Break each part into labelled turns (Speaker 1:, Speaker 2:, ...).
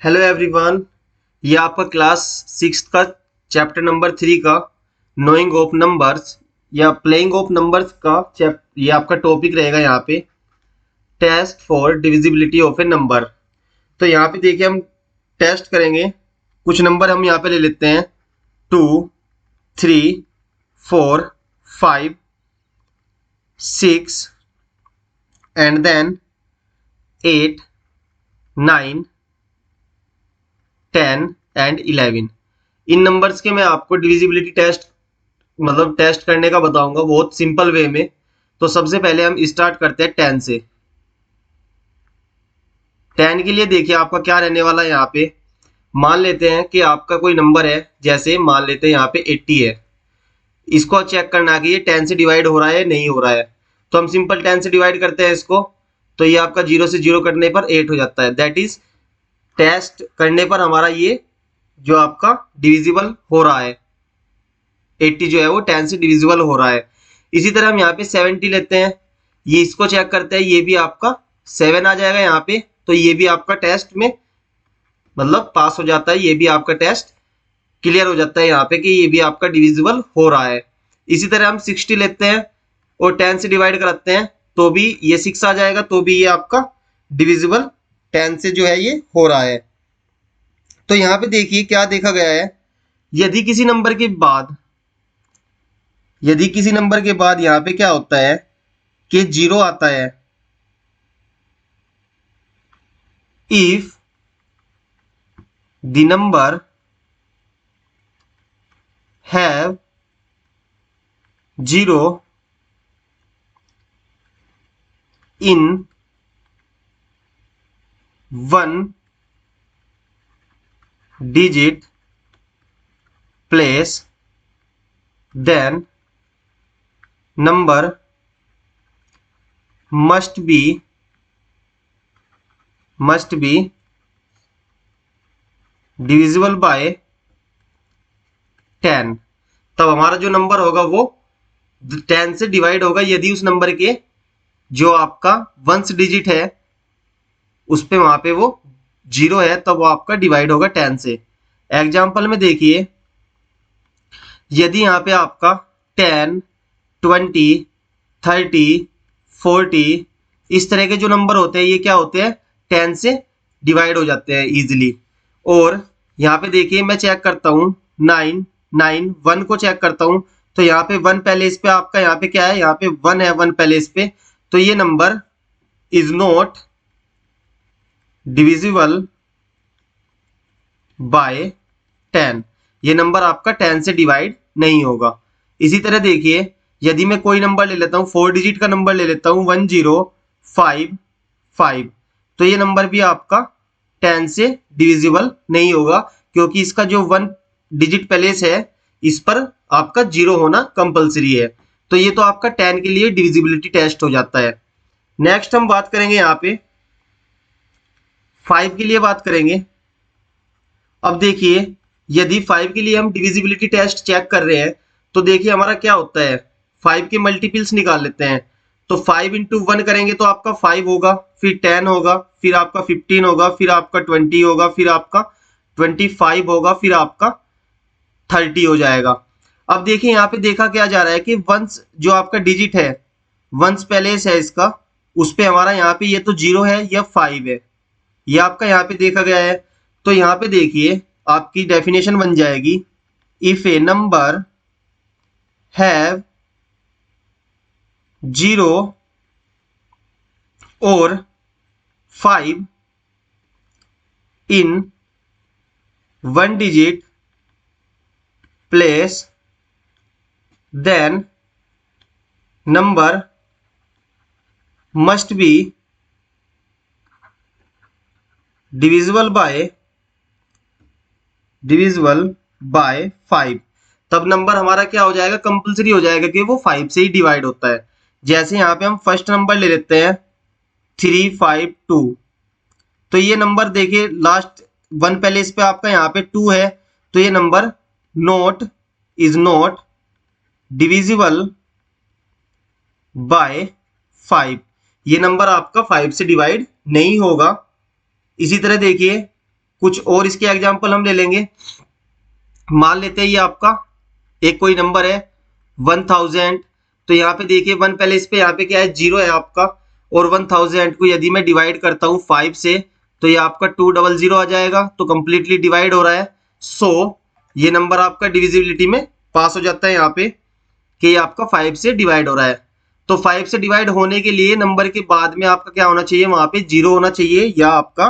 Speaker 1: Hello everyone, ये आपका class 6 का चैप्टर नंबर 3 का नोइंग ऑफ नंबर्स या प्लेइंग ऑफ नंबर्स का ये आपका टॉपिक रहेगा। यहाँ पे test for divisibility of a number. तो यहाँ पे देखिए हम टेस्ट करेंगे। कुछ नंबर हम यहाँ पे ले लेते हैं 2, 3, 4, 5, 6 एंड देन 8, 9, 10 एंड 11। इन नंबर्स के मैं आपको डिविजिबिलिटी टेस्ट टेस्ट करने का बताऊंगा बहुत सिंपल वे में। तो सबसे पहले हम स्टार्ट करते हैं 10 से। 10 के लिए देखिए आपका क्या रहने वाला है। यहाँ पे मान लेते हैं कि आपका कोई नंबर है, जैसे मान लेते हैं यहाँ पे 80 है। इसको चेक करना है कि ये 10 से डिवाइड हो रहा है नहीं हो रहा है। तो हम सिंपल 10 से डिवाइड करते हैं इसको, तो ये आपका 0 से 0 करने पर 8 हो जाता है। दैट इज टेस्ट करने पर हमारा ये जो आपका डिविजिबल हो रहा है, 80 जो है वो 10 से डिविजिबल हो रहा है। इसी तरह हम यहाँ पे 70 लेते हैं, ये इसको चेक करते हैं, ये भी आपका 7 आ जाएगा यहाँ पे। तो ये भी आपका टेस्ट में पास हो जाता है, ये भी आपका टेस्ट क्लियर हो जाता है यहाँ पे कि ये भी आपका डिविजिबल हो रहा है। इसी तरह हम 60 लेते हैं और 10 से डिवाइड कराते हैं, तो भी ये 6 आ जाएगा, तो भी ये आपका डिविजिबल 10 से जो है ये हो रहा है। तो यहाँ पे देखिए क्या देखा गया है, यदि किसी नंबर के बाद यहाँ पे क्या होता है कि 0 आता है, if the number have 0 in 1 digit place, then number must be divisible by 10। तब हमारा जो नंबर होगा वो 10 से डिवाइड होगा यदि उस नंबर के जो आपका वंस डिजिट है उस पे वहां पे वो 0 है, तब वो आपका डिवाइड होगा 10 से। एग्जाम्पल में देखिए, यदि यहाँ पे आपका 10, 20, 30, 40 इस तरह के जो नंबर होते हैं ये क्या होते हैं 10 से डिवाइड हो जाते हैं इजीली। और यहाँ पे देखिए मैं चेक करता हूँ 9, 9, 1 को चेक करता हूँ, तो यहाँ पे 1 पहले इस पे आपका यहाँ पे क्या है, यहाँ पे 1 है, 1 पहले इस पे, तो ये number is not divisible by 10। ये नंबर आपका 10 से डिवाइड नहीं होगा। इसी तरह देखिए, यदि मैं कोई नंबर ले लेता हूँ, 4 डिजिट का नंबर ले लेता हूँ 1055, तो ये नंबर भी आपका 10 से डिविजिबल नहीं होगा, क्योंकि इसका जो 1 डिजिट प्लेस है इस पर आपका 0 होना कंपलसरी है। तो ये तो आपका 10 के लिए डिविजिबिलिटी टेस्ट हो जाता है। नेक्स्ट हम बात करेंगे यहाँ पे 5 के लिए बात करेंगे। अब देखिए, यदि 5 के लिए हम डिविजिबिलिटी टेस्ट चेक कर रहे हैं, तो देखिए हमारा क्या होता है, 5 के मल्टीपल्स निकाल लेते हैं। तो 5 इंटू 1 करेंगे तो आपका 5 होगा, फिर 10 होगा, फिर आपका 15 होगा, फिर आपका 20 होगा, फिर आपका 25 होगा, फिर आपका 30 हो जाएगा। अब देखिए यहाँ पे देखा क्या जा रहा है कि वंस जो आपका डिजिट है, वंस प्लेस है इसका, उस पे हमारा यहाँ पे ये तो 0 है या 5 है, ये आपका यहाँ पे देखा गया है। तो यहाँ पे देखिए आपकी डेफिनेशन बन जाएगी, इफ ए नंबर हैव 0 और 5 इन 1 digit place, then number must be divisible by 5। तब नंबर हमारा क्या हो जाएगा, कंपलसरी हो जाएगा कि वो 5 से ही डिवाइड होता है। जैसे यहाँ पे हम फर्स्ट नंबर ले लेते हैं 352, तो ये नंबर देखिए लास्ट 1 पहले इस पे आपका यहाँ पे 2 है, तो ये number is not divisible by 5। ये नंबर आपका 5 से डिवाइड नहीं होगा। इसी तरह देखिए कुछ और इसके एग्जाम्पल हम ले लेंगे। मान लेते हैं ये आपका एक कोई नंबर है 1000, तो यहाँ पे देखिए वन पहले इस पे यहाँ पे क्या है, जीरो है आपका, और 1000 को यदि मैं डिवाइड करता हूँ 5 से तो ये आपका 200 आ जाएगा, तो कंप्लीटली डिवाइड हो रहा है। सो ये नंबर आपका डिविजिबिलिटी में पास हो जाता है यहाँ पे कि ये आपका 5 से डिवाइड हो रहा है। तो 5 से डिवाइड होने के लिए नंबर के बाद में आपका क्या होना चाहिए, वहां पे 0 होना चाहिए या आपका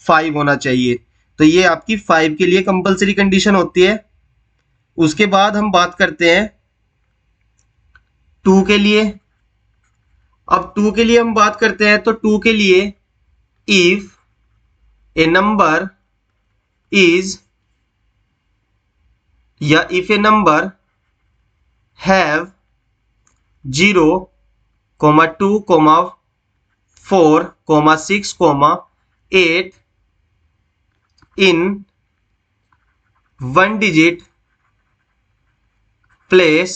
Speaker 1: 5 होना चाहिए। तो ये आपकी 5 के लिए कंपलसरी कंडीशन होती है। उसके बाद हम बात करते हैं 2 के लिए। अब 2 के लिए हम बात करते हैं तो 2 के लिए इफ ए नंबर इज या if A number have 0, 2, 4, 6, 8 in one digit place,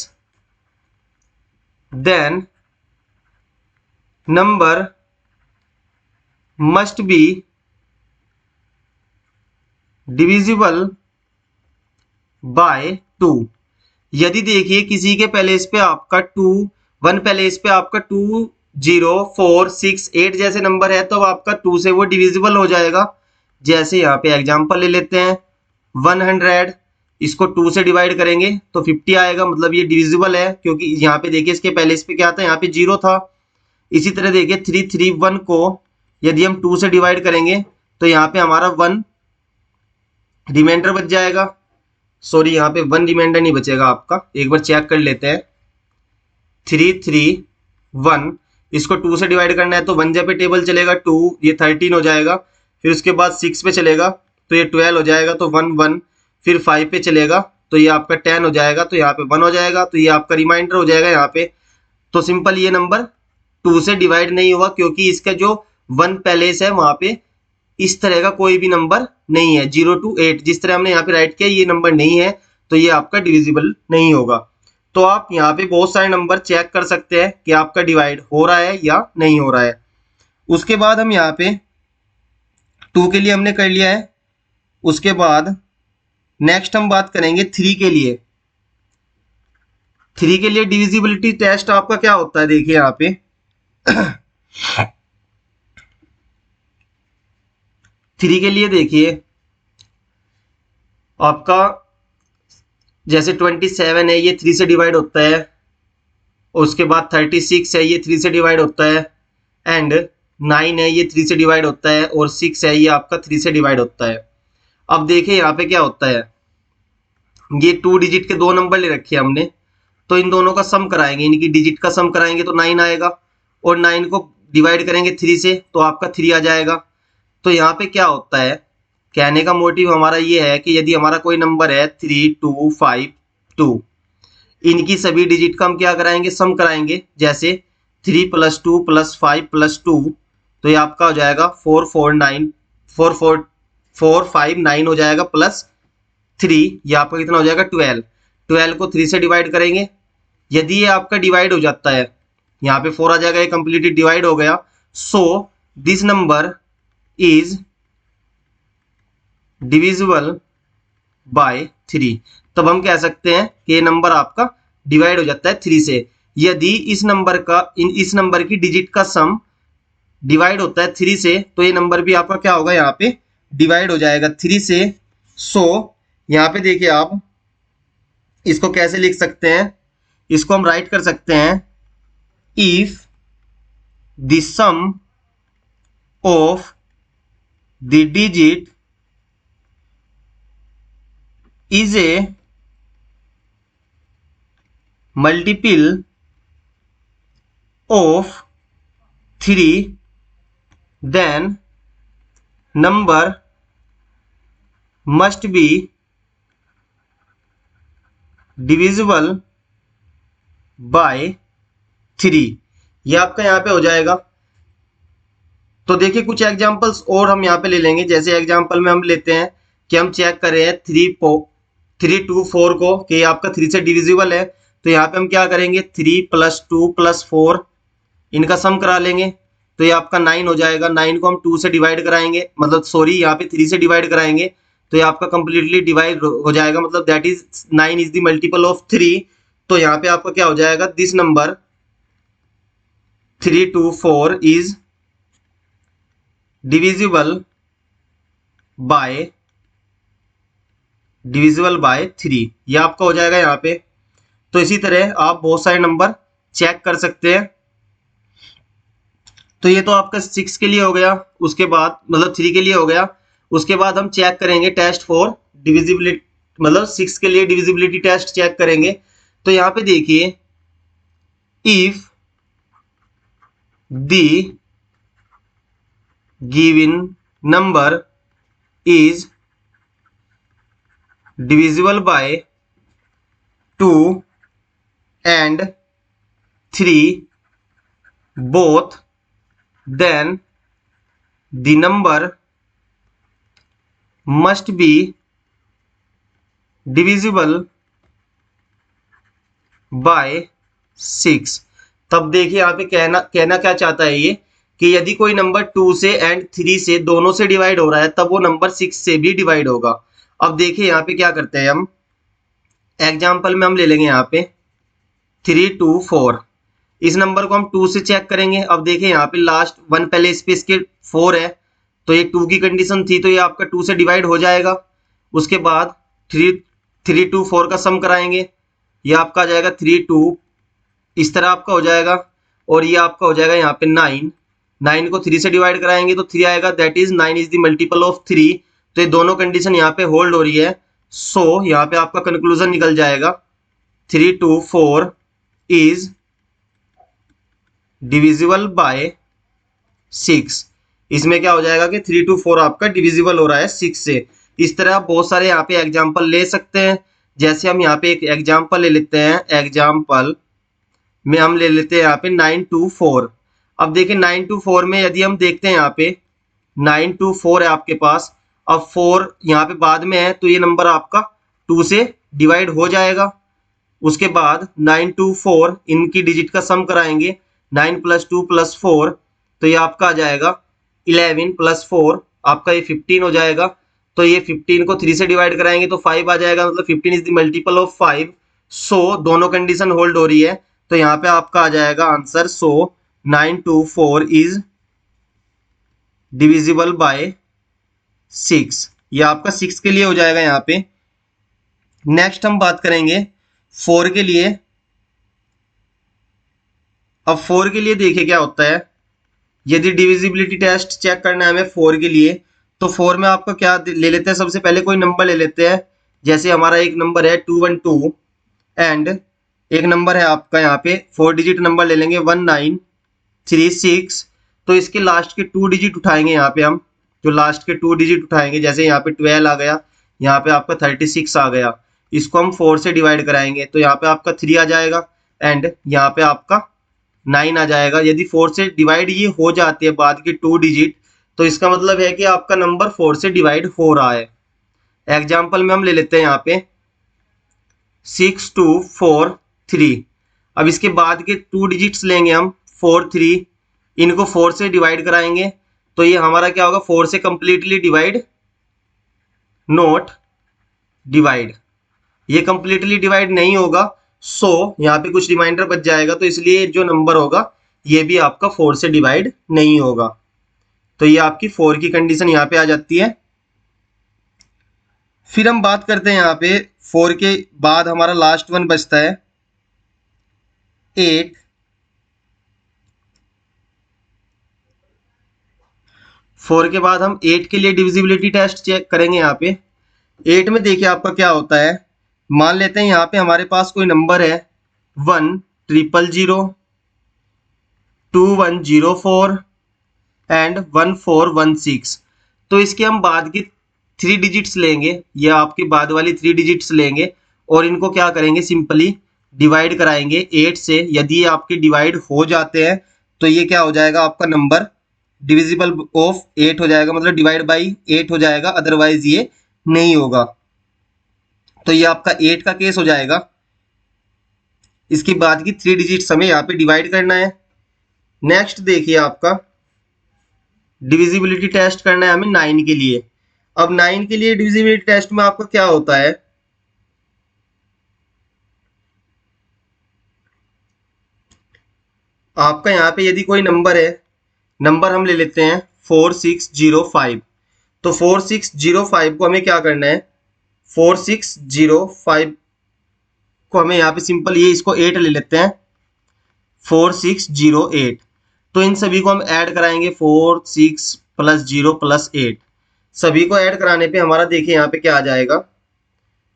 Speaker 1: then number must be divisible by 2। यदि देखिए किसी के पहले इस पे आपका 2 1 पहले इस पे आपका 2 0 4 6 8 जैसे नंबर है तो आपका 2 से वो डिविजिबल हो जाएगा। जैसे यहाँ पे एग्जांपल ले लेते हैं 100, इसको 2 से डिवाइड करेंगे तो 50 आएगा, मतलब ये डिविजिबल है क्योंकि यहाँ पे देखिए इसके पहले इस पे क्या था, यहाँ पे 0 था। इसी तरह देखिए 331 को यदि हम 2 से डिवाइड करेंगे तो यहाँ पे हमारा 1 रिमाइंडर बच जाएगा। सॉरी यहाँ पे 1 रिमाइंडर नहीं बचेगा आपका, एक बार चेक कर लेते हैं। 331 इसको 2 से डिवाइड करना है तो 1 पे टेबल चलेगा 2, ये 13 हो जाएगा। फिर उसके बाद 6 पे चलेगा तो ये 12 हो जाएगा, तो 1 1। फिर 5 पे चलेगा तो ये आपका 10 हो जाएगा, तो यहाँ पे 1 हो जाएगा, तो ये आपका रिमाइंडर हो जाएगा यहाँ पे। तो सिंपल ये नंबर 2 से डिवाइड नहीं हुआ क्योंकि इसका जो 1 पैलेस है वहां पे इस तरह का कोई भी नंबर नहीं है। 0 to 8 जिस तरह हमने यहाँ पे राइट किया ये नंबर नहीं है, तो ये आपका डिविजिबल नहीं होगा। तो आप यहाँ पे बहुत सारे नंबर चेक कर सकते हैं कि आपका डिवाइड हो रहा है या नहीं हो रहा है। उसके बाद हम यहाँ पे 2 के लिए हमने कर लिया है। उसके बाद नेक्स्ट हम बात करेंगे 3 के लिए। 3 के लिए डिविजिबिलिटी टेस्ट आपका क्या होता है, देखिए यहाँ पे 3 के लिए देखिए आपका जैसे 27 है ये 3 से डिवाइड होता है, उसके बाद 36 है ये 3 से डिवाइड होता है, एंड 9 है ये 3 से डिवाइड होता है, और 6 है ये आपका 3 से डिवाइड होता है। अब देखिए यहाँ पे क्या होता है, ये 2 डिजिट के 2 नंबर ले रखे हैं हमने, तो इन दोनों का सम कराएंगे, इनकी डिजिट का सम कराएंगे तो 9 आएगा, और 9 को डिवाइड करेंगे 3 से तो आपका 3 आ जाएगा। तो यहाँ पे क्या होता है, कहने का मोटिव हमारा ये है कि यदि हमारा कोई नंबर है 3 2 5 2, इनकी सभी डिजिट का हम क्या कराएंगे, सम कराएंगे। जैसे 3 + 2 + 5 + 2, तो ये आपका हो जाएगा 4 4 9 4 4 4 5 9 हो जाएगा, प्लस 3 ये आपका कितना हो जाएगा 12। 12 को 3 से डिवाइड करेंगे, यदि ये आपका डिवाइड हो जाता है यहाँ पे 4 आ जाएगा, ये कंप्लीटली डिवाइड हो गया। So this number is divisible by 3। तब हम कह सकते हैं कि ये नंबर आपका डिवाइड हो जाता है 3 से। यदि इस नंबर की डिजिट का सम डिवाइड होता है 3 से तो ये नंबर भी आपका क्या होगा, यहाँ पे डिवाइड हो जाएगा 3 से। सो यहाँ पे देखिए आप इसको कैसे लिख सकते हैं, इसको हम राइट कर सकते हैं if the sum of the digit is a multiple of 3, then number must be divisible by 3। ये आपका यहाँ पे हो जाएगा। तो देखिए कुछ एग्जांपल्स और हम यहाँ पे ले लेंगे। जैसे एग्जांपल में हम लेते हैं कि हम चेक कर रहे हैं 3 2 4 को कि आपका 3 से डिविजिबल है, तो यहाँ पे हम क्या करेंगे 3 + 2 + 4 इनका सम करा लेंगे। तो ये आपका 9 हो जाएगा। 9 को हम 2 से डिवाइड कराएंगे, मतलब सॉरी यहाँ पे 3 से डिवाइड कराएंगे तो ये आपका कंप्लीटली डिवाइड हो जाएगा, मतलब that is 9 is the multiple of 3। तो यहाँ पे आपका क्या हो जाएगा, this number 324 is divisible by 3, ये आपका हो जाएगा यहाँ पे। तो इसी तरह आप बहुत सारे नंबर चेक कर सकते हैं। तो ये तो आपका 6 के लिए हो गया, उसके बाद मतलब 3 के लिए हो गया। उसके बाद हम चेक करेंगे टेस्ट फॉर डिविजिबिलिटी, मतलब 6 के लिए डिविजिबिलिटी टेस्ट चेक करेंगे। तो यहाँ पे देखिए, if the given number is divisible by 2 and 3 both, then the number must be divisible by 6। तब देखिए यहाँ पे कहना क्या चाहता है ये, कि यदि कोई नंबर 2 से एंड 3 से दोनों से डिवाइड हो रहा है तब वो नंबर 6 से भी डिवाइड होगा। अब देखिए यहाँ पे क्या करते हैं हम, एग्जाम्पल में हम ले लेंगे यहाँ पे 324, इस नंबर को हम 2 से चेक करेंगे। अब देखिए यहाँ पे लास्ट वन पहले स्पेस के 4 है, तो ये 2 की कंडीशन थी तो ये आपका 2 से डिवाइड हो जाएगा। उसके बाद 3 2 4 का सम कराएंगे, ये आपका आ जाएगा 3 2, इस तरह आपका हो जाएगा। और ये आपका हो जाएगा यहाँ पे 9 को 3 से डिवाइड कराएंगे तो 3 आएगा, that is 9 is the multiple of 3। तो ये दोनों कंडीशन यहाँ पे होल्ड हो रही है। सो यहाँ पे आपका कंक्लूजन निकल जाएगा 324 इज डिविजिबल बाय 6। इसमें क्या हो जाएगा कि 324 आपका डिविजिबल हो रहा है 6 से। इस तरह आप बहुत सारे यहाँ पे एग्जाम्पल ले सकते हैं। जैसे हम यहाँ पे एक एग्जाम्पल ले लेते हैं, एग्जाम्पल में हम ले लेते हैं यहाँ पे 924। अब देखिए 924 में यदि हम देखते हैं यहाँ पे 924 है आपके पास, अब 4 यहाँ पे बाद में है तो ये नंबर आपका 2 से डिवाइड हो जाएगा। उसके बाद 924 इनकी डिजिट का सम कराएंगे, 9 + 2 + 4, तो ये आपका आ जाएगा 11 + 4, आपका ये 15 हो जाएगा। तो ये 15 को 3 से डिवाइड कराएंगे तो 5 आ जाएगा, मतलब 15 इज द मल्टीपल ऑफ 5। सो दोनों कंडीशन होल्ड हो रही है, तो यहाँ पे आपका आ जाएगा answer. So 924 is divisible by 6, ये आपका 6 के लिए हो जाएगा यहाँ पे। नेक्स्ट हम बात करेंगे 4 के लिए। अब 4 के लिए देखिए क्या होता है, यदि डिविजिबिलिटी टेस्ट चेक करना है हमें 4 के लिए, तो 4 में आपका क्या ले लेते हैं, सबसे पहले कोई नंबर ले लेते हैं। जैसे हमारा एक नंबर है 212 एंड एक नंबर है आपका यहाँ पे 4 डिजिट नंबर ले लेंगे 1936। तो इसके लास्ट के 2 डिजिट उठाएंगे यहाँ पे हम, जो लास्ट के 2 डिजिट उठाएंगे, जैसे यहाँ पे 12 आ गया, यहाँ पे आपका 36 आ गया, इसको हम 4 से डिवाइड कराएंगे तो यहाँ पे आपका 3 आ जाएगा एंड यहाँ पे आपका 9 आ जाएगा। यदि 4 से डिवाइड ये हो जाती है बाद के 2 डिजिट, तो इसका मतलब है कि आपका नंबर 4 से डिवाइड हो रहा है। एग्जाम्पल में हम ले लेते हैं यहाँ पे 6243। अब इसके बाद के 2 डिजिट्स लेंगे हम 43, इनको 4 से डिवाइड कराएंगे तो ये हमारा क्या होगा, 4 से कंप्लीटली डिवाइड नॉट डिवाइड, ये कंप्लीटली डिवाइड नहीं होगा। सो यहाँ पे कुछ रिमाइंडर बच जाएगा, तो इसलिए जो नंबर होगा ये भी आपका 4 से डिवाइड नहीं होगा। तो ये आपकी 4 की कंडीशन यहाँ पे आ जाती है। फिर हम बात करते हैं यहाँ पे 4 के बाद हमारा लास्ट वन बचता है 8। 4 के बाद हम 8 के लिए डिविजिबिलिटी टेस्ट चेक करेंगे। यहाँ पे 8 में देखिए आपका क्या होता है, मान लेते हैं यहाँ पे हमारे पास कोई नंबर है 1000 2104 एंड 1416। तो इसके हम बाद की 3 डिजिट्स लेंगे, ये आपके बाद वाली 3 डिजिट्स लेंगे और इनको क्या करेंगे, सिंपली डिवाइड कराएंगे 8 से। यदि आपके डिवाइड हो जाते हैं तो ये क्या हो जाएगा, आपका नंबर डिविजिबल ऑफ 8 हो जाएगा, मतलब डिवाइड बाई 8 हो जाएगा, अदरवाइज ये नहीं होगा। तो ये आपका 8 का केस हो जाएगा। इसके बाद की 3 डिजिट्स हमें यहाँ पे डिवाइड करना है। नेक्स्ट देखिए आपका डिविजिबिलिटी टेस्ट करना है हमें 9 के लिए। अब 9 के लिए डिविजिबिलिटी टेस्ट में आपका क्या होता है, आपका यहाँ पे यदि कोई नंबर है, नंबर हम ले लेते हैं 4605, तो 4605 को हमें क्या करना है, 4605 को हमें यहाँ पे सिंपल ये इसको 8 ले लेते हैं, 4608। तो इन सभी को हम ऐड कराएंगे, 46 प्लस 0 प्लस 8, सभी को ऐड कराने पे हमारा देखिए यहाँ पे क्या आ जाएगा,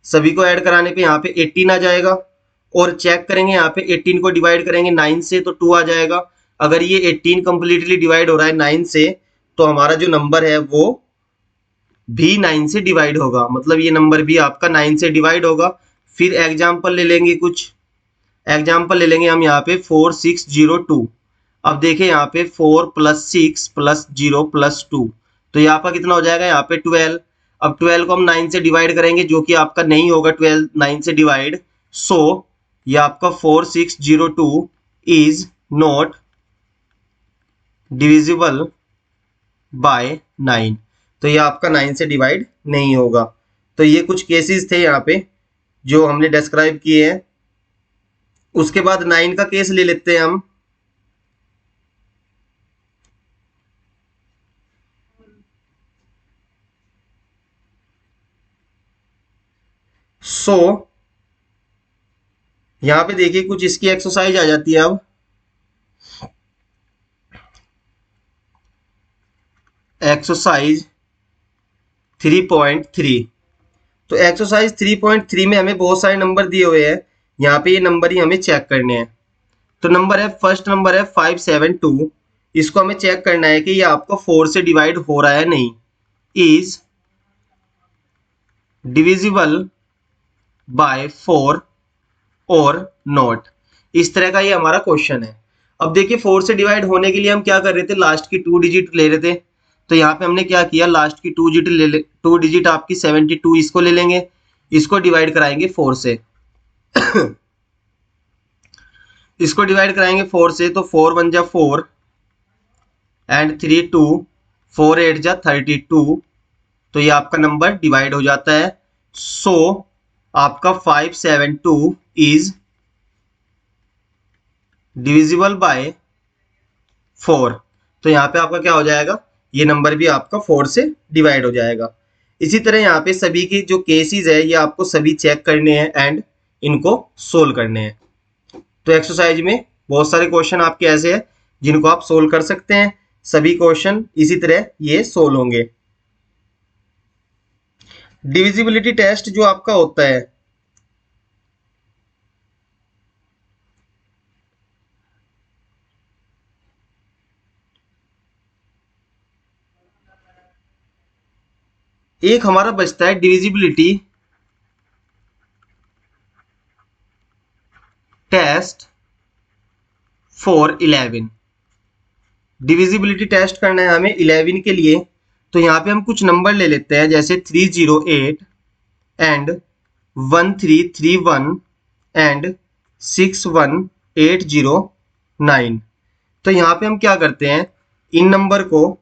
Speaker 1: सभी को ऐड कराने पे यहाँ पे 18 आ जाएगा। और चेक करेंगे यहाँ पे 18 को डिवाइड करेंगे 9 से तो 2 आ जाएगा। अगर ये 18 कंप्लीटली डिवाइड हो रहा है 9 से, तो हमारा जो नंबर है वो भी 9 से डिवाइड होगा, मतलब ये नंबर भी आपका 9 से डिवाइड होगा। फिर एग्जाम्पल ले लेंगे, कुछ एग्जाम्पल ले लेंगे हम यहाँ पे 4602। अब देखिए यहाँ पे 4 प्लस 6 प्लस 0 प्लस 2, तो यहाँ पर कितना हो जाएगा, यहाँ पे 12। अब 12 को हम 9 से डिवाइड करेंगे, जो कि आपका नहीं होगा 12 9 से डिवाइड, सो ये आपका 4602 इज नॉट डिविजिबल बाय 9, तो ये आपका 9 से डिवाइड नहीं होगा। तो ये कुछ केसेस थे यहाँ पे जो हमने डिस्क्राइब किए हैं। उसके बाद 9 का केस ले लेते हैं हम। सो यहां पे देखिए कुछ इसकी एक्सरसाइज आ जाती है। अब एक्सरसाइज 3.3, तो एक्सरसाइज 3.3 में हमें बहुत सारे नंबर दिए हुए हैं, यहाँ पे ये नंबर ही हमें चेक करने हैं। तो नंबर है, फर्स्ट नंबर है 572, इसको हमें चेक करना है कि ये आपका 4 से डिवाइड हो रहा है नहीं, इज डिविजिबल बाय 4 और नॉट। इस तरह का ये हमारा क्वेश्चन है। अब देखिए 4 से डिवाइड होने के लिए हम क्या कर रहे थे, लास्ट की 2 डिजिट ले रहे थे। तो यहाँ पे हमने क्या किया, लास्ट की 2 डिजिट आपकी 72, इसको ले लेंगे, इसको डिवाइड कराएंगे 4 से इसको डिवाइड कराएंगे 4 से, तो 4 1 जा 4 एंड 3 2, 4 8 जा 32, तो ये आपका नंबर डिवाइड हो जाता है। सो आपका 572 इज डिविजिबल बाय 4, तो यहाँ पे आपका क्या हो जाएगा, ये नंबर भी आपका 4 से डिवाइड हो जाएगा। इसी तरह यहाँ पे सभी की जो केसेस है ये आपको सभी चेक करने हैं एंड इनको सोल्व करने हैं। तो एक्सरसाइज में बहुत सारे क्वेश्चन आपके ऐसे हैं जिनको आप सोल्व कर सकते हैं, सभी क्वेश्चन इसी तरह ये सोल्व होंगे। डिविजिबिलिटी टेस्ट जो आपका होता है, एक हमारा बचता है divisibility test for 11। Divisibility test करना है हमें 11 के लिए, तो यहाँ पे हम कुछ नंबर ले लेते हैं, जैसे 308 एंड 1331 एंड 61809। तो यहाँ पे हम क्या करते हैं, इन नंबर को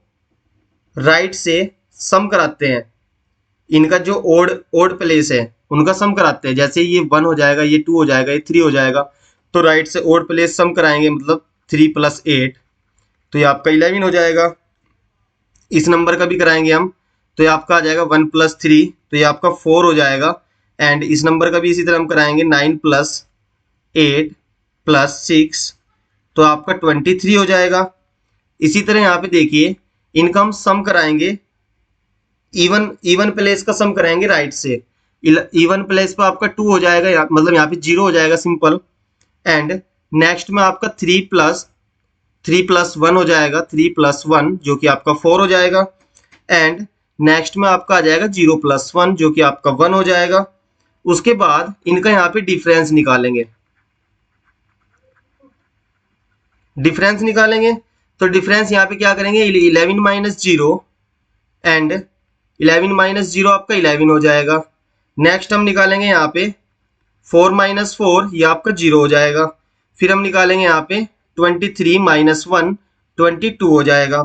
Speaker 1: राइट से सम कराते हैं, इनका जो ओड प्लेस है उनका सम कराते हैं। जैसे ये 1 हो जाएगा, ये 2 हो जाएगा, ये 3 हो जाएगा, तो राइट से ओड प्लेस सम कराएंगे, मतलब 3 + 8, तो ये आपका 11 हो जाएगा। इस नंबर का भी कराएंगे हम, तो ये आपका आ जाएगा 1 + 3, तो ये आपका 4 हो जाएगा। एंड इस नंबर का भी इसी तरह हम कराएंगे, 9 + 8 + 6, तो आपका 23 हो जाएगा। इसी तरह यहाँ पे देखिए इनका हम सम कराएंगे, इवन प्लेस का सम कराएंगे राइट से। इवन प्लेस पे आपका 2 हो जाएगा, मतलब यहाँ पे 0 हो जाएगा सिंपल। एंड नेक्स्ट में आपका 3 + 1 हो जाएगा, 3 + 1 जो कि आपका 4 हो जाएगा। एंड नेक्स्ट में आपका आ जाएगा 0 + 1 जो कि आपका 1 हो जाएगा। उसके बाद इनका यहाँ पे डिफरेंस निकालेंगे, डिफरेंस निकालेंगे तो डिफरेंस यहाँ पे क्या करेंगे, 11 - 0 एंड 11 - 0 आपका 11 हो जाएगा। नेक्स्ट हम निकालेंगे यहाँ पे 4 - 4, ये आपका 0 हो जाएगा। फिर हम निकालेंगे यहाँ पे 23 - 1, 22 हो जाएगा।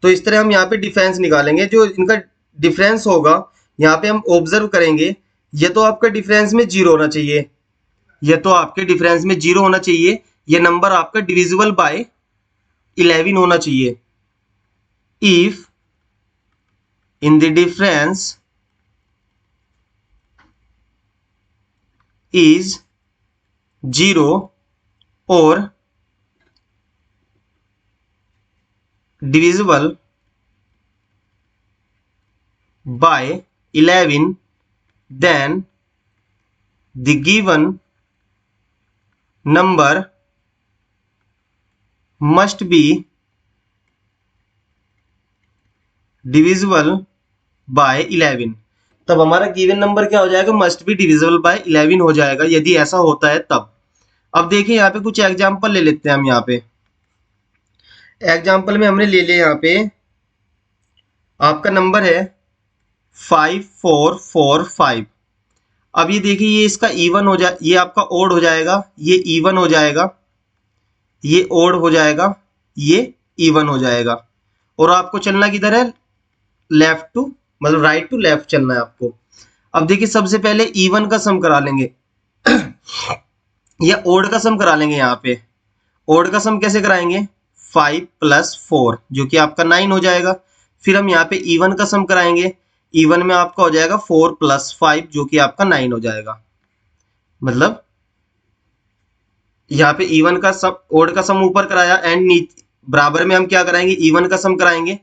Speaker 1: तो इस तरह हम यहाँ पे डिफरेंस निकालेंगे। जो इनका डिफरेंस होगा यहाँ पे हम ऑब्जर्व करेंगे, ये तो आपका डिफरेंस में जीरो होना चाहिए, ये तो आपके डिफरेंस में जीरो होना चाहिए, ये नंबर आपका डिविजिबल बाय 11 होना चाहिए। If in the difference is zero और divisible by 11, then the given number must be divisible by 11। तब हमारा गिवन नंबर क्या हो जाएगा, मस्ट बी डिविजिबल बाय 11 हो जाएगा, यदि ऐसा होता है तब। अब देखिए यहाँ पे कुछ एग्जांपल ले लेते हैं हम। यहाँ पे एग्जांपल में हमने ले लिया, यहाँ पे आपका नंबर है 5445। अब ये देखिए, ये इसका इवन हो जाए, ये आपका ओड हो जाएगा, ये इवन हो जाएगा, ये ओड हो जाएगा, ये इवन हो जाएगा। और आपको चलना किधर है, लेफ्ट टू मतलब राइट टू लेफ्ट चलना है आपको। अब देखिए सबसे पहले इवन का सम करा लेंगे या ओड का सम करा लेंगे। यहाँ पे ओड का सम कैसे कराएंगे, 5 + 4 जो कि आपका 9 हो जाएगा। फिर हम यहाँ पे इवन का सम कराएंगे, इवन में आपका हो जाएगा 4 + 5 जो कि आपका 9 हो जाएगा। मतलब यहाँ पे इवन का सम, ओड का सम ऊपर कराया एंड बराबर में हम क्या कराएंगे, इवन का सम कराएंगे,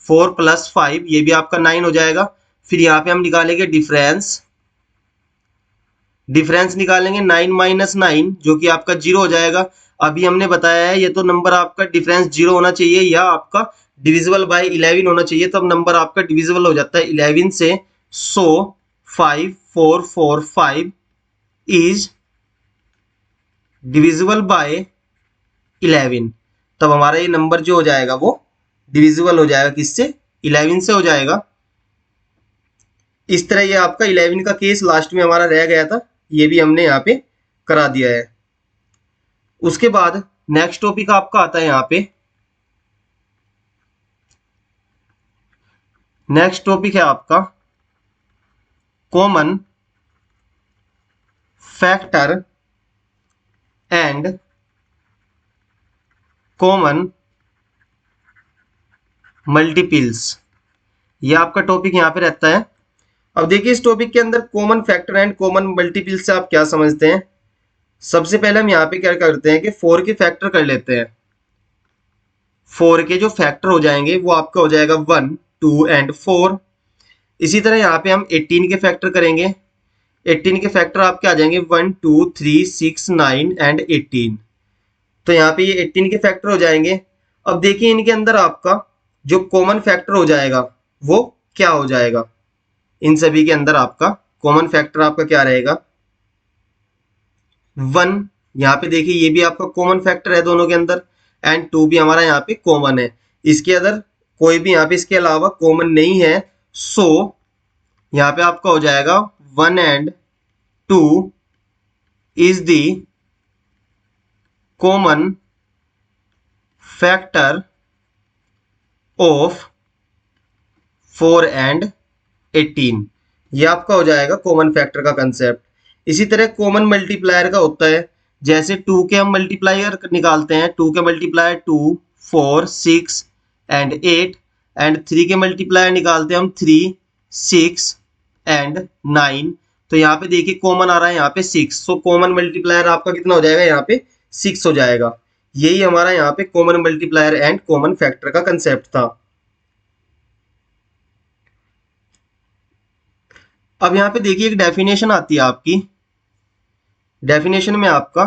Speaker 1: 4 + 5 ये भी आपका 9 हो जाएगा। फिर यहाँ पे हम निकालेंगे डिफरेंस, डिफरेंस निकालेंगे 9 - 9 जो कि आपका 0 हो जाएगा। अभी हमने बताया है ये तो नंबर आपका डिफरेंस 0 होना चाहिए या आपका डिविजिबल बाय 11 होना चाहिए, तब नंबर आपका डिविजिबल हो जाता है 11 से। सो 5445 इज डिविजिबल बाय 11। तब हमारा ये नंबर जो हो जाएगा वो डिविजिबल हो जाएगा, किससे, 11 से हो जाएगा। इस तरह ये आपका 11 का केस लास्ट में हमारा रह गया था, ये भी हमने यहाँ पे करा दिया है। उसके बाद नेक्स्ट टॉपिक आपका आता है यहाँ पे, नेक्स्ट टॉपिक है आपका common factor and common multiples, ये आपका टॉपिक यहाँ पे रहता है। अब देखिए इस टॉपिक के अंदर common factor and common multiples से आप क्या समझते हैं। सबसे पहले हम यहाँ पे क्या करते हैं कि 4 के फैक्टर कर लेते हैं। 4 के जो फैक्टर हो जाएंगे वो आपका हो जाएगा 1, 2 एंड 4। इसी तरह यहाँ पे हम 18 के फैक्टर करेंगे। 18 के फैक्टर आपके आ जाएंगे 1, 2, 3, 6, 9 एंड 18। तो यहाँ पे ये 18 के फैक्टर हो जाएंगे। अब देखिए इनके अंदर आपका जो कॉमन फैक्टर हो जाएगा वो क्या हो जाएगा, इन सभी के अंदर आपका कॉमन फैक्टर आपका क्या रहेगा, 1। यहाँ पे देखिए ये भी आपका कॉमन फैक्टर है दोनों के अंदर, एंड 2 भी हमारा यहाँ पे कॉमन है। इसके अंदर कोई भी यहाँ पे इसके अलावा कॉमन नहीं है। सो यहाँ पे आपका हो जाएगा 1 and 2 is the common factor of 4 and 18। ये आपका हो जाएगा कॉमन फैक्टर का कंसेप्ट। इसी तरह कॉमन मल्टीप्लायर का होता है, जैसे 2 के हम मल्टीप्लायर निकालते हैं, 2 के मल्टीप्लायर 2, 4, 6 एंड 8 एंड 3 के मल्टीप्लायर निकालते हैं हम 3, 6 एंड 9। तो यहाँ पे देखिए कॉमन आ रहा है यहाँ पे 6, सो कॉमन मल्टीप्लायर आपका कितना हो जाएगा, यहाँ पे 6 हो जाएगा। यही हमारा यहाँ पे common multiplier and common factor का कंसेप्ट था। अब यहाँ पे देखिए एक डेफिनेशन आती है आपकी, डेफिनेशन में आपका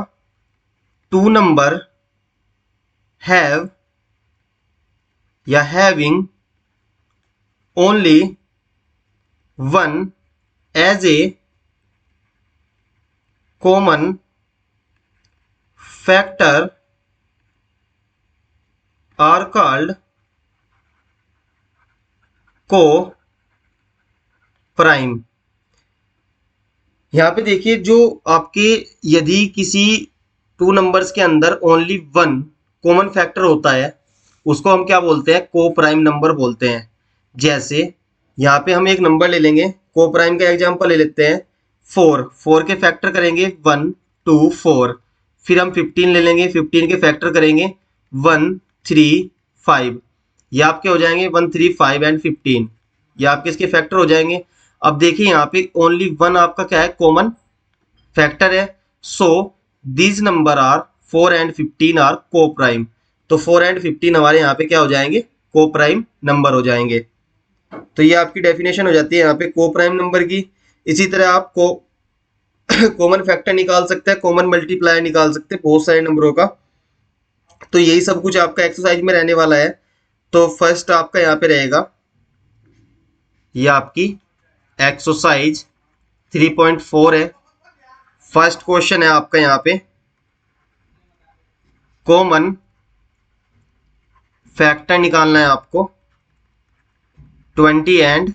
Speaker 1: 2 नंबर हैव या having only 1 as a common factor are called coprime. यहाँ पे देखिए जो आपके यदि किसी 2 नंबर्स के अंदर ओनली 1 कॉमन फैक्टर होता है उसको हम क्या बोलते हैं, को प्राइम नंबर बोलते हैं। जैसे यहाँ पे हम एक नंबर ले लेंगे, को प्राइम का एग्जांपल ले लेते हैं 4, 4 के फैक्टर करेंगे 1 2 4, फिर हम 15 ले लेंगे, 15 के फैक्टर करेंगे 1 3 5, ये आपके हो जाएंगे 1 3 5 एंड 15, ये आपके इसके फैक्टर हो जाएंगे। अब देखिए यहाँ पे ओनली 1 आपका क्या है, कॉमन फैक्टर है। So these number are 4 and 15 are coprime, तो 4 एंड 15 हमारे यहाँ पे क्या हो जाएंगे, को प्राइम नंबर हो जाएंगे। तो ये आपकी डेफिनेशन हो जाती है यहाँ पे को प्राइम नंबर की। इसी तरह आप को कॉमन फैक्टर निकाल सकते हैं, कॉमन मल्टीप्लायर निकाल सकते हैं बहुत सारे नंबरों का। तो यही सब कुछ आपका एक्सरसाइज में रहने वाला है। तो फर्स्ट आपका यहाँ पे रहेगा, ये आपकी एक्सरसाइज 3.4 है। फर्स्ट क्वेश्चन है आपका यहाँ पे, कॉमन फैक्टर निकालना है आपको 20 एंड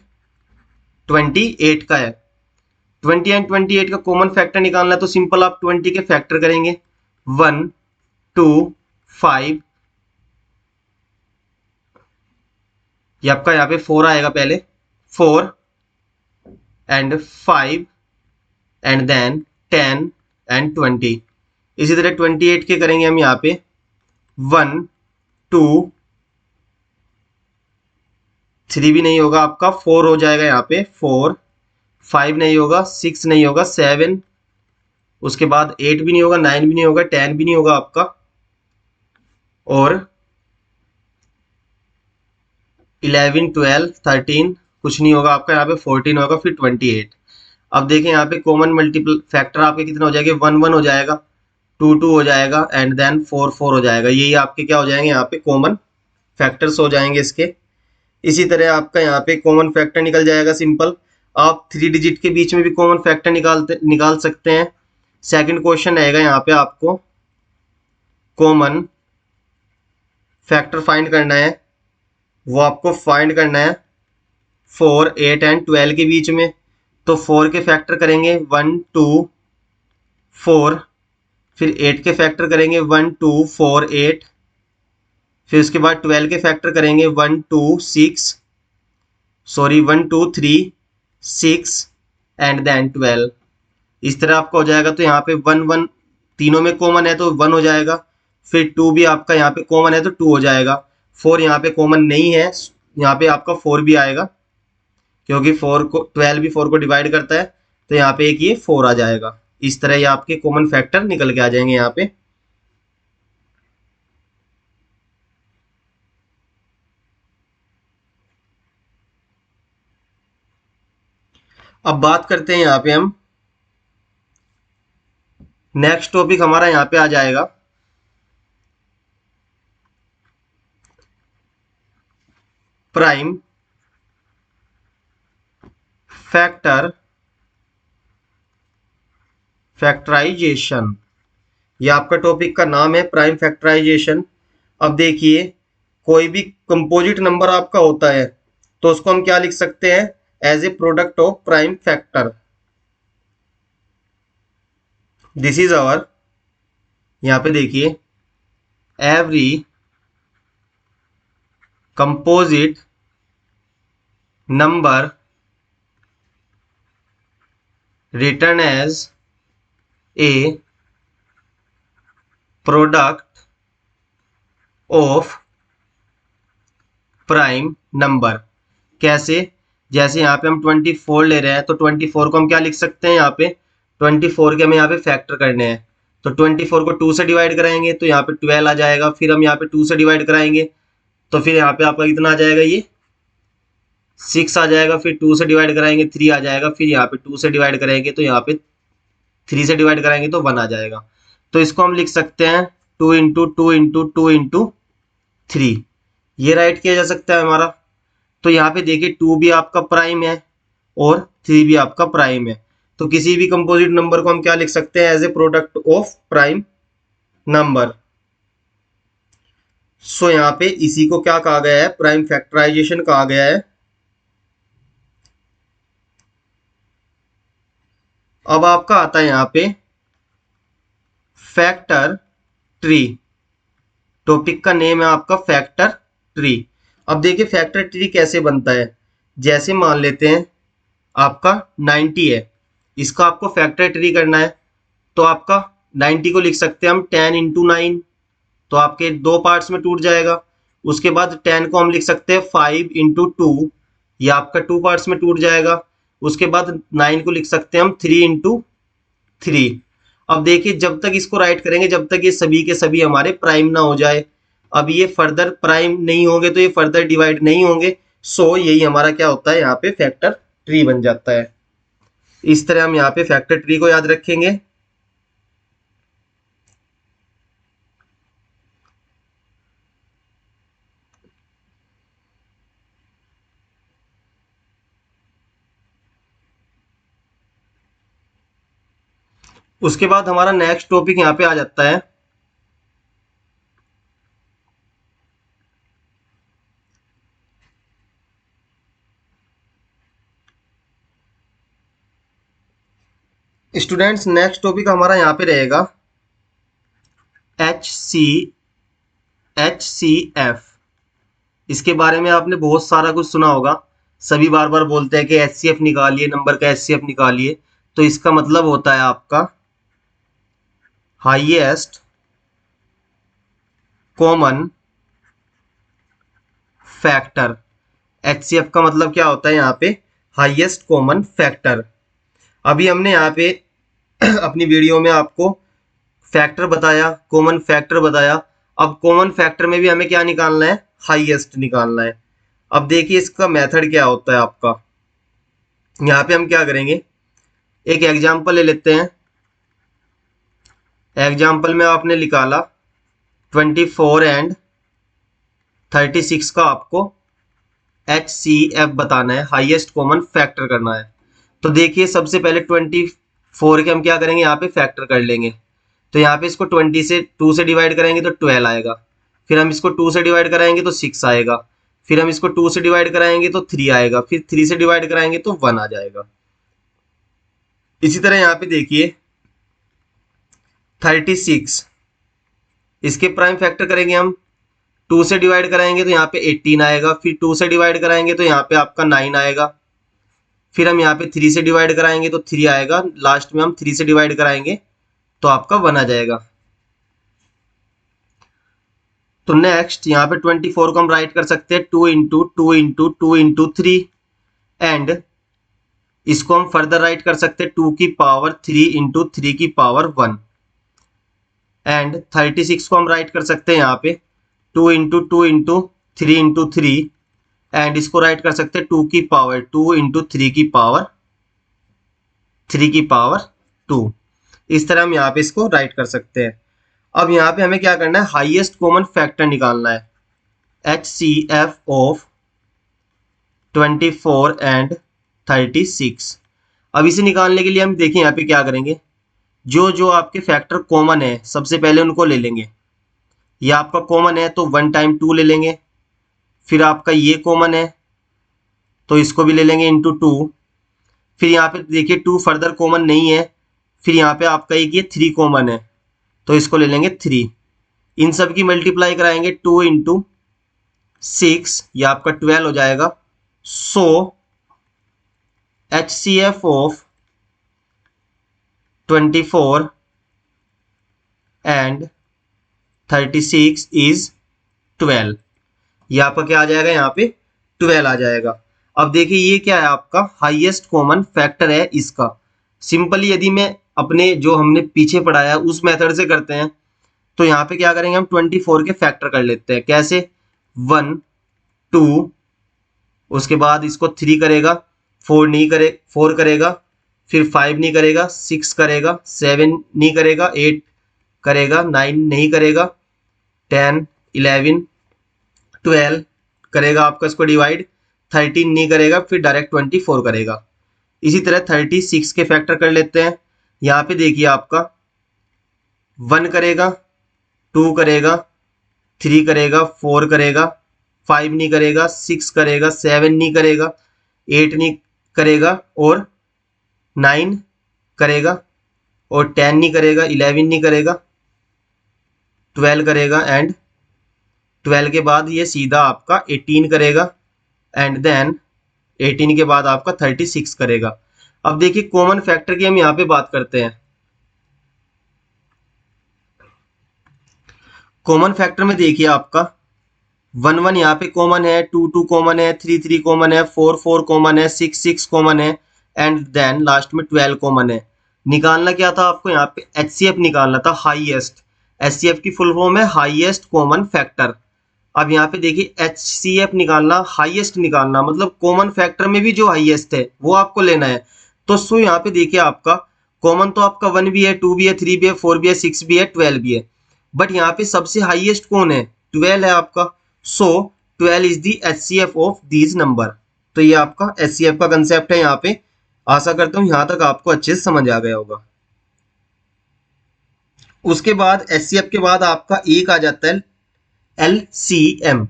Speaker 1: 28 का है। 20 एंड 28 का कॉमन फैक्टर निकालना है, तो सिंपल आप 20 के फैक्टर करेंगे 1 2 5, ये आपका यहाँ पे 4 आएगा पहले, 4 एंड 5 एंड देन 10 एंड 20। इसी तरह 28 के करेंगे हम यहाँ पे 1 2 3 भी नहीं होगा आपका, 4 हो जाएगा यहाँ पे 4, 5 नहीं होगा, 6 नहीं होगा, 7, उसके बाद 8 भी नहीं होगा, 9 भी नहीं होगा, 10 भी नहीं होगा आपका, और 11 12 13 कुछ नहीं होगा आपका, यहाँ पे 14 होगा, फिर 28। अब देखें यहाँ पे कॉमन मल्टीपल फैक्टर आपके कितना हो जाएगा, 1 1 हो जाएगा, 2 2 हो जाएगा एंड देन 4 4 हो जाएगा। यही आपके क्या हो जाएंगे यहाँ पे कॉमन फैक्टर्स हो जाएंगे इसके। इसी तरह आपका यहाँ पे कॉमन फैक्टर निकल जाएगा सिंपल। आप 3 डिजिट के बीच में भी कॉमन फैक्टर निकाल सकते हैं। सेकंड क्वेश्चन रहेगा यहाँ पे आपको कॉमन फैक्टर फाइंड करना है, वो आपको फाइंड करना है 4 8 एंड 12 के बीच में। तो 4 के फैक्टर करेंगे 1 2 4, फिर 8 के फैक्टर करेंगे 1 2 4 8, फिर उसके बाद 12 के फैक्टर करेंगे 1 2 6, सॉरी 1 2 3 6 एंड देन 12। इस तरह आपका हो जाएगा। तो यहाँ पे 1 1 तीनों में कॉमन है तो 1 हो जाएगा, फिर 2 भी आपका यहाँ पे कॉमन है तो 2 हो जाएगा, 4 यहाँ पे कॉमन नहीं है, यहाँ पे आपका 4 भी आएगा क्योंकि 4 को 12 भी 4 को डिवाइड करता है, तो यहाँ पे एक ये 4 आ जाएगा। इस तरह ये आपके कॉमन फैक्टर निकल के आ जाएंगे यहाँ पे। अब बात करते हैं यहाँ पे हम, नेक्स्ट टॉपिक हमारा यहाँ पे आ जाएगा प्राइम फैक्टर फैक्टराइजेशन। ये आपका टॉपिक का नाम है प्राइम फैक्टराइजेशन। अब देखिए कोई भी कंपोजिट नंबर आपका होता है तो उसको हम क्या लिख सकते हैं, as a product of prime factor. This is our, यहां पे देखिए every composite number written as a product of prime number. कैसे, जैसे यहाँ पे हम 24 ले रहे हैं तो 24 को हम क्या लिख सकते हैं, यहाँ पे 24 के हमें यहाँ पे फैक्टर करने हैं, तो 24 को 2 से डिवाइड कराएंगे तो यहाँ पे 12 आ जाएगा, फिर हम यहाँ पे 2 से डिवाइड कराएंगे तो फिर यहाँ पे आपका कितना आ जाएगा, ये 6 आ जाएगा, फिर 2 से डिवाइड कराएंगे 3 आ जाएगा, फिर यहाँ पे 2 से डिवाइड करेंगे तो यहाँ पे 3 से डिवाइड कराएंगे तो 1 आ जाएगा। तो इसको हम लिख सकते हैं 2 इंटू 2 इंटू 2 इंटू 3, ये राइट किया जा सकता है हमारा। तो यहाँ पे देखिए 2 भी आपका प्राइम है और 3 भी आपका प्राइम है, तो किसी भी कंपोजिट नंबर को हम क्या लिख सकते हैं, as a product of prime number. So यहाँ पे इसी को क्या कहा गया है, प्राइम फैक्टराइजेशन कहा गया है। अब आपका आता है यहाँ पे फैक्टर ट्री। टॉपिक का नेम है आपका फैक्टर ट्री। अब देखिए फैक्टर ट्री कैसे बनता है। जैसे मान लेते हैं आपका 90 है, इसका आपको फैक्टर ट्री करना है, तो आपका 90 को लिख सकते हैं हम 10 इंटू 9, तो आपके दो पार्ट्स में टूट जाएगा। उसके बाद 10 को हम लिख सकते हैं 5 इंटू 2, ये आपका 2 पार्ट्स में टूट जाएगा। उसके बाद 9 को लिख सकते हैं हम 3 इंटू 3। अब देखिए जब तक इसको राइट करेंगे, जब तक ये सभी के सभी हमारे प्राइम ना हो जाए, अब ये फर्दर प्राइम नहीं होंगे तो ये फर्दर डिवाइड नहीं होंगे। सो यही हमारा क्या होता है, यहाँ पे फैक्टर ट्री बन जाता है। इस तरह हम यहाँ पे फैक्टर ट्री को याद रखेंगे। उसके बाद हमारा नेक्स्ट टॉपिक यहाँ पे आ जाता है स्टूडेंट्स, नेक्स्ट टॉपिक हमारा यहाँ पे रहेगा HCF। इसके बारे में आपने बहुत सारा कुछ सुना होगा, सभी बार बार बोलते हैं कि HCF निकालिए, नंबर का HCF निकालिए। तो इसका मतलब होता है आपका हाईएस्ट कॉमन फैक्टर। HCF का मतलब क्या होता है यहाँ पे, हाईएस्ट कॉमन फैक्टर। अभी हमने यहाँ पे अपनी वीडियो में आपको फैक्टर बताया, कॉमन फैक्टर बताया। अब कॉमन फैक्टर में भी हमें क्या निकालना है, हाईएस्ट निकालना है। अब देखिए इसका मेथड क्या होता है आपका। यहाँ पे हम क्या करेंगे, एक एग्जांपल ले लेते हैं। एग्जांपल में आपने निकाला 24 एंड 36 का आपको HCF बताना है, हाईएस्ट कॉमन फैक्टर करना है। तो देखिए सबसे पहले 24 के हम क्या करेंगे, यहाँ पे फैक्टर कर लेंगे। तो यहाँ पे इसको 2 से डिवाइड करेंगे तो 12 आएगा। फिर हम इसको 2 से डिवाइड कराएंगे तो 6 आएगा। फिर हम इसको 2 से डिवाइड कराएंगे तो 3 आएगा। फिर 3 से डिवाइड कराएंगे तो 1 आ जाएगा। इसी तरह यहाँ पे देखिए 36, इसके प्राइम फैक्टर करेंगे हम। 2 से डिवाइड कराएंगे तो यहाँ पे 18 आएगा। फिर 2 से डिवाइड कराएंगे तो यहाँ पे आपका 9 आएगा। फिर हम यहाँ पे 3 से डिवाइड कराएंगे तो 3 आएगा। लास्ट में हम 3 से डिवाइड कराएंगे तो आपका 1 आ जाएगा। तो नेक्स्ट यहाँ पे 24 को हम राइट कर सकते हैं 2 इंटू 2 इंटू 2 इंटू 3, एंड इसको हम फर्दर राइट कर सकते हैं 2 की पावर 3 इंटू 3 की पावर 1। एंड 36 को हम राइट कर सकते हैं यहाँ पे 2 इंटू 2 इंटू 3 इंटू 3, एंड इसको राइट कर सकते हैं 2 की पावर 2 इंटू 3 की पावर 2। इस तरह हम यहाँ पे इसको राइट कर सकते हैं। अब यहाँ पे हमें क्या करना है, हाईएस्ट कॉमन फैक्टर निकालना है, HCF ऑफ 24 एंड 36। अब इसे निकालने के लिए हम देखें यहाँ पे क्या करेंगे, जो जो आपके फैक्टर कॉमन है सबसे पहले उनको ले लेंगे। ये आपका कॉमन है तो 1 टाइम 2 ले लेंगे। फिर आपका ये कॉमन है तो इसको भी ले लेंगे इंटू 2। फिर यहाँ पे देखिए 2 फर्दर कॉमन नहीं है। फिर यहाँ पे आपका एक ये 3 कॉमन है तो इसको ले लेंगे 3। इन सब की मल्टीप्लाई कराएंगे 2 इंटू 6, ये आपका 12 हो जाएगा। सो HCF ऑफ 24 एंड 36 इज 12। ये आपका क्या आ जाएगा, यहाँ पे 12 आ जाएगा। अब देखिए ये क्या है, आपका हाईएस्ट कॉमन फैक्टर है इसका। सिंपली यदि मैं अपने जो हमने पीछे पढ़ाया उस मेथड से करते हैं तो यहाँ पे क्या करेंगे, हम 24 के फैक्टर कर लेते हैं। कैसे, 1 2, उसके बाद इसको 3 करेगा, 4 नहीं करे 4 करेगा, फिर 5 नहीं करेगा, 6 करेगा, 7 नहीं करेगा, 8 करेगा, 9 नहीं करेगा, 10 11 12 करेगा आपका इसको डिवाइड, 13 नहीं करेगा, फिर डायरेक्ट 24 करेगा। इसी तरह 36 के फैक्टर कर लेते हैं। यहाँ पे देखिए आपका 1 करेगा, 2 करेगा, 3 करेगा, 4 करेगा, 5 नहीं करेगा, 6 करेगा, 7 नहीं करेगा, 8 नहीं करेगा, और 9 करेगा, और 10 नहीं करेगा, 11 नहीं करेगा, 12 करेगा, एंड 12 के बाद ये सीधा आपका 18 करेगा एंड देन 18 के बाद आपका 36 करेगा। अब देखिए कॉमन फैक्टर की हम यहाँ पे बात करते हैं। कॉमन फैक्टर में देखिए आपका 1 1 यहाँ पे कॉमन है, 2 2 कॉमन है, 3 3 कॉमन है, 4 4 कॉमन है, 6 6 कॉमन है एंड देन लास्ट में 12 कॉमन है। निकालना क्या था आपको यहाँ पे, HCF निकालना था, हाईएस्ट। HCF की फुल फॉर्म है हाईएस्ट कॉमन फैक्टर। अब यहाँ पे देखिए HCF निकालना, हाईएस्ट निकालना मतलब कॉमन फैक्टर में भी जो हाईएस्ट है वो आपको लेना है। तो सो यहाँ पे देखिए आपका कॉमन तो आपका 1 भी है, 2 भी है, 3 भी है, 4 भी है, 6 भी है, 12 भी है, बट यहाँ पे सबसे हाईएस्ट कौन है, 12 है आपका। सो 12 is the HCF of these number. तो ये आपका HCF का कंसेप्ट है यहाँ पे। आशा करता हूँ यहाँ तक आपको अच्छे से समझ आ गया होगा। उसके बाद HCF के बाद आपका एक आ जाता है LCM।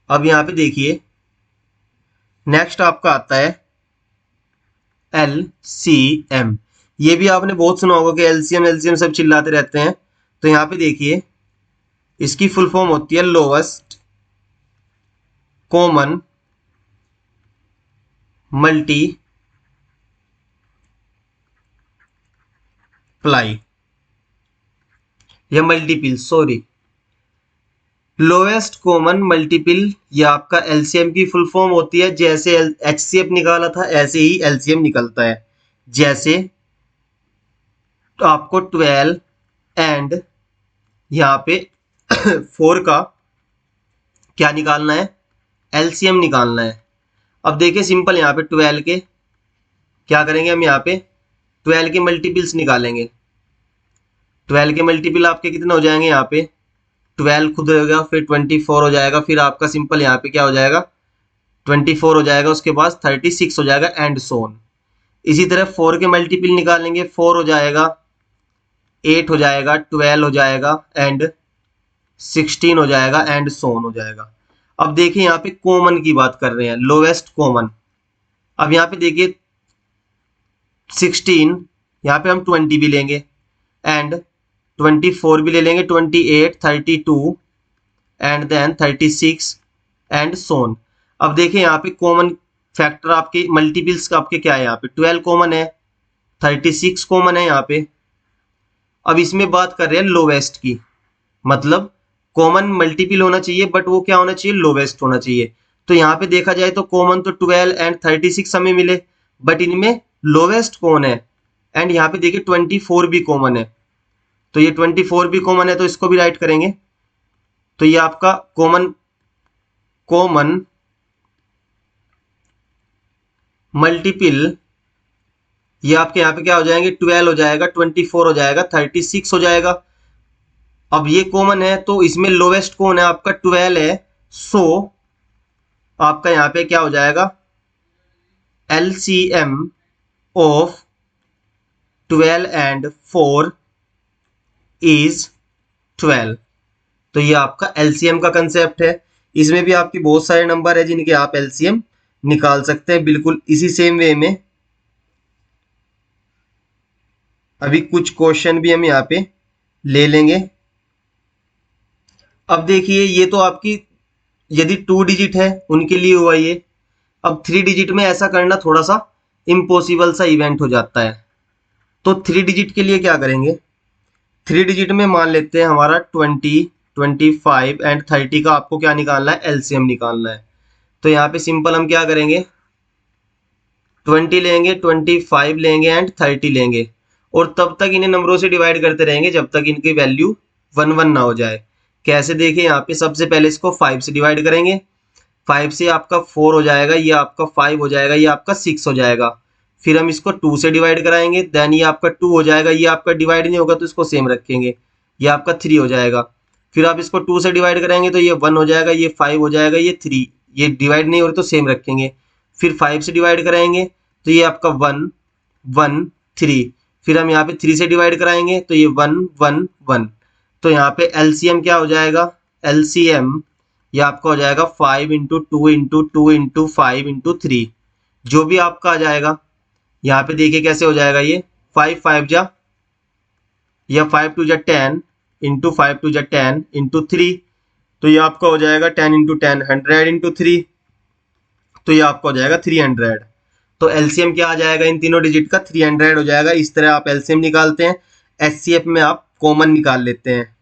Speaker 1: अब यहाँ पे देखिए नेक्स्ट आपका आता है LCM। ये भी आपने बहुत सुना होगा कि LCM LCM सब चिल्लाते रहते हैं। तो यहाँ पे देखिए इसकी फुल फॉर्म होती है लोवेस्ट कॉमन मल्टीप्लाई या multiple, sorry, lowest common multiple. ये आपका LCM की फुल फॉर्म होती है। जैसे HCF निकाला था ऐसे ही LCM निकलता है। जैसे तो आपको 12 एंड यहाँ पे 4 का क्या निकालना है, LCM निकालना है। अब देखिए सिंपल, यहाँ पे 12 के क्या करेंगे हम, यहाँ पे 12 के मल्टीपल्स निकालेंगे। 12 के मल्टीपल आपके कितने हो जाएंगे, यहाँ पे 12 खुद हो गया, फिर 24 हो जाएगा, फिर आपका सिंपल यहाँ पे क्या हो जाएगा 24 हो जाएगा, उसके बाद 36 हो जाएगा एंड सोन। इसी तरह 4 के मल्टीपल निकालेंगे, 4 हो जाएगा, 8 हो जाएगा, 12 हो जाएगा एंड 16 हो जाएगा एंड सोन हो जाएगा। अब देखिए यहाँ पे कॉमन की बात कर रहे हैं, लोवेस्ट कॉमन। अब यहाँ पे देखिए 16, यहाँ पे हम 20 भी लेंगे एंड 24 भी ले लेंगे, 28, 32 एंड देन 36 एंड सोन। अब देखिए यहाँ पे कॉमन फैक्टर आपके मल्टीपल्स का आपके क्या है, यहाँ पे 12 कॉमन है, 36 कॉमन है यहाँ पे। अब इसमें बात कर रहे हैं लोवेस्ट की, मतलब कॉमन मल्टीपल होना चाहिए बट वो क्या होना चाहिए, लोवेस्ट होना चाहिए। तो यहाँ पे देखा जाए तो कॉमन तो 12 एंड 36 हमें मिले, बट इनमें लोवेस्ट कौन है, एंड यहाँ पे देखिए 24 भी कॉमन है। तो ये 24 भी कॉमन है, तो इसको भी राइट करेंगे। तो ये आपका कॉमन मल्टीपल, ये आपके यहाँ पे क्या हो जाएंगे, 12 हो जाएगा, 24 हो जाएगा, 36 हो जाएगा। अब ये कॉमन है तो इसमें लोवेस्ट कौन है, आपका 12 है। सो आपका यहाँ पे क्या हो जाएगा, LCM ऑफ 12 एंड 4 इज 12। तो ये आपका LCM का कंसेप्ट है। इसमें भी आपके बहुत सारे नंबर है जिनके आप LCM निकाल सकते हैं, बिल्कुल इसी सेम वे में। अभी कुछ क्वेश्चन भी हम यहाँ पे ले लेंगे। अब देखिए ये तो आपकी यदि 2 डिजिट है उनके लिए हुआ ये। अब 3 डिजिट में ऐसा करना थोड़ा सा इम्पॉसिबल सा इवेंट हो जाता है। तो 3 डिजिट के लिए क्या करेंगे, 3 डिजिट में मान लेते हैं हमारा 20, 25 एंड 30 का आपको क्या निकालना है, LCM निकालना है। तो यहाँ पे सिंपल हम क्या करेंगे, 20 लेंगे, 25 लेंगे एंड 30 लेंगे, और तब तक इन्हें नंबरों से डिवाइड करते रहेंगे जब तक इनकी वैल्यू 1 1 ना हो जाए। कैसे, देखिए यहाँ पे सबसे पहले इसको 5 से डिवाइड करेंगे, 5 से आपका 4 हो जाएगा, ये आपका 5 हो जाएगा, ये आपका 6 हो जाएगा। फिर हम इसको 2 से डिवाइड कराएंगे, देन ये आपका 2 हो जाएगा, ये आपका डिवाइड नहीं होगा तो इसको सेम रखेंगे, ये आपका 3 हो जाएगा। फिर आप इसको 2 से डिवाइड कराएंगे तो ये 1 हो जाएगा, ये 5 हो जाएगा, ये 3, ये डिवाइड नहीं हो रहा तो सेम रखेंगे। फिर 5 से डिवाइड कराएंगे तो ये आपका 1 1 3। फिर हम यहाँ पे 3 से डिवाइड कराएंगे तो ये 1 1 1। तो यहाँ पे LCM क्या हो जाएगा, LCM ये आपका हो जाएगा 5 इंटू 2 इंटू 2 इंटू 5 इंटू 3, जो भी आपका आ जाएगा। यहाँ पे देखिए कैसे हो जाएगा, ये 5 5 जा 5 2 जा 10 इंटू 5 2 जा 10 इंटू 3, तो ये आपका हो जाएगा 10 इंटू 10 100 इंटू 3, तो ये आपका हो जाएगा 300। तो एलसीएम क्या आ जाएगा इन तीनों डिजिट का? 300 हो जाएगा। इस तरह आप एलसीएम निकालते हैं। एचसीएफ में आप कॉमन निकाल लेते हैं।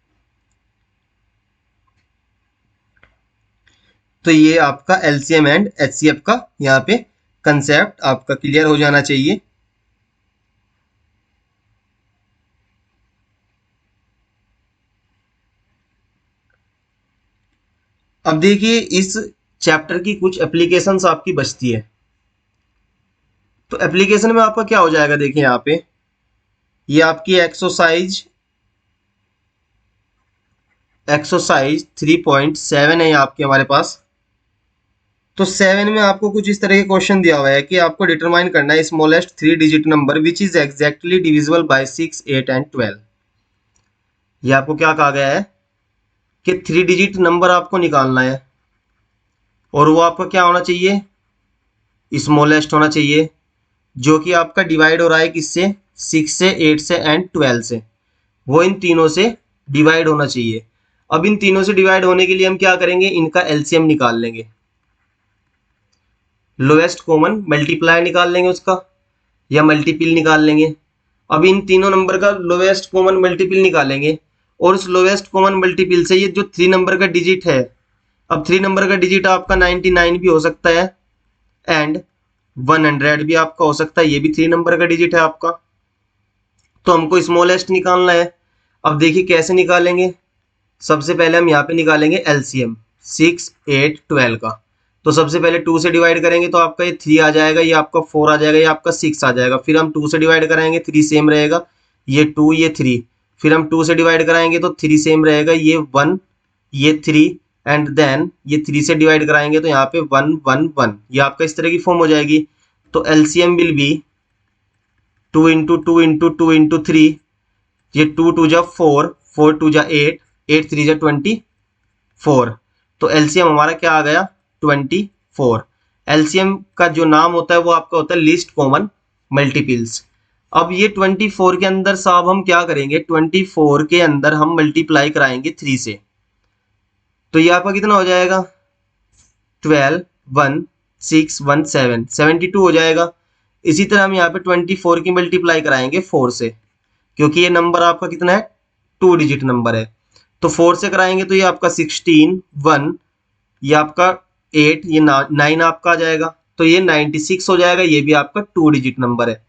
Speaker 1: तो ये आपका एलसीएम एंड एचसीएफ का यहाँ पे कंसेप्ट आपका क्लियर हो जाना चाहिए। अब देखिए इस चैप्टर की कुछ एप्लीकेशंस आपकी बचती है। तो एप्लीकेशन में आपका क्या हो जाएगा, देखिए यहाँ पे ये आपकी एक्सरसाइज 3.7 है आपके हमारे पास। तो 7 में आपको कुछ इस तरह के क्वेश्चन दिया हुआ है कि आपको डिटरमाइन करना है smallest 3 digit number which is exactly divisible by 6, 8 and 12। ये आपको क्या कहा गया है कि 3 डिजिट नंबर आपको निकालना है और वो आपका क्या होना चाहिए? स्मॉलेस्ट होना चाहिए, जो कि आपका डिवाइड हो रहा है किससे? 6 से, 8 से एंड 12 से। वो इन तीनों से डिवाइड होना चाहिए। अब इन तीनों से डिवाइड होने के लिए हम क्या करेंगे? इनका एलसीएम निकाल लेंगे, लोएस्ट कॉमन मल्टीप्लाई निकाल लेंगे उसका, या मल्टीपल निकाल लेंगे। अब इन तीनों नंबर का लोएस्ट कॉमन मल्टीपल निकालेंगे और उस लोएस्ट कॉमन मल्टीपल से ये जो 3 नंबर का डिजिट है, अब 3 नंबर का डिजिट आपका 99 भी हो सकता है एंड 100 भी आपका हो सकता है, ये भी 3 नंबर का डिजिट है आपका। तो हमको स्मॉलेस्ट निकालना है। अब देखिए कैसे निकालेंगे। सबसे पहले हम यहाँ पे निकालेंगे एलसीएम 6, 8, 12 का। तो सबसे पहले 2 से डिवाइड करेंगे तो आपका ये 3 आ जाएगा, ये आपका 4 आ जाएगा, ये आपका 6 आ जाएगा। फिर हम 2 से डिवाइड कराएंगे, 3 सेम रहेगा, ये 2, ये 3। फिर हम 2 से डिवाइड कराएंगे तो 3 सेम रहेगा, ये 1, ये 3 एंड देन ये 3 से डिवाइड कराएंगे तो यहाँ पे 1, 1, 1। ये आपका इस तरह की फॉर्म हो जाएगी। तो LCM will be 2 into 2 into 2 into 3, ये 2 2 जा 4, 4 2 जा 8, 8 3 जा 24। तो एलसीएम हमारा क्या आ गया? 24। एलसीएम का जो नाम होता है वो आपका होता है लीस्ट कॉमन मल्टीपल्स। अब ये 24 के अंदर साहब हम क्या करेंगे? 24 के अंदर हम मल्टीप्लाई कराएंगे 3 से। तो ये आपका कितना हो जाएगा? 12, 1, 6, 1, 7, 72 हो जाएगा। इसी तरह हम यहाँ पे 24 की मल्टीप्लाई कराएंगे 4 से, क्योंकि ये नंबर आपका कितना है? 2 डिजिट नंबर है। तो 4 से कराएंगे तो ये आपका 16, 1, ये आपका 8, ये 9 आपका आ जाएगा। तो ये 96 हो जाएगा, ये भी आपका 2 डिजिट नंबर है।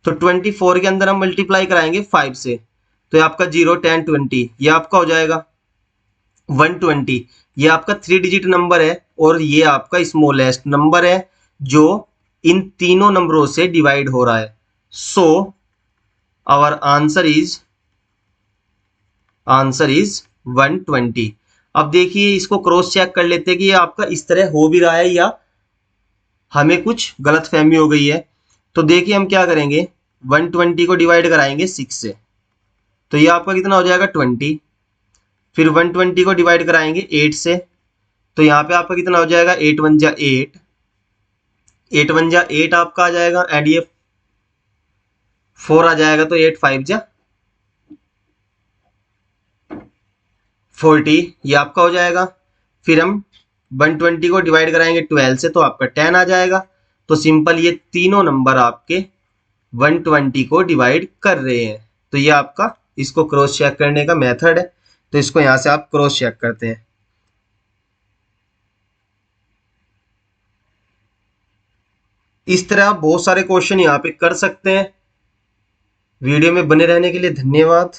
Speaker 1: तो 24 के अंदर हम मल्टीप्लाई कराएंगे 5 से, तो ये आपका 0, 10, 20, ये आपका हो जाएगा 120। ये आपका 3 डिजिट नंबर है और ये आपका स्मॉलेस्ट नंबर है जो इन तीनों नंबरों से डिवाइड हो रहा है। So our answer is 120। अब देखिए इसको क्रॉस चेक कर लेते हैं कि ये आपका इस तरह हो भी रहा है या हमें कुछ गलत फहमी हो गई है। तो देखिए हम क्या करेंगे, 120 को डिवाइड कराएंगे 6 से, तो ये आपका कितना हो जाएगा? 20। फिर 120 को डिवाइड कराएंगे 8 से, तो यहाँ पे आपका कितना हो जाएगा? 8 1 जा 8, 8 1 जा 8 आपका आ जाएगा एंड ये 4 आ जाएगा, तो 8 5 जा 40, ये आपका हो जाएगा। फिर हम 120 को डिवाइड कराएंगे 12 से, तो आपका 10 आ जाएगा। तो सिंपल ये तीनों नंबर आपके 120 को डिवाइड कर रहे हैं। तो ये आपका इसको क्रॉस चेक करने का मेथड है। तो इसको यहां से आप क्रॉस चेक करते हैं। इस तरह आप बहुत सारे क्वेश्चन यहाँ पे कर सकते हैं। वीडियो में बने रहने के लिए धन्यवाद।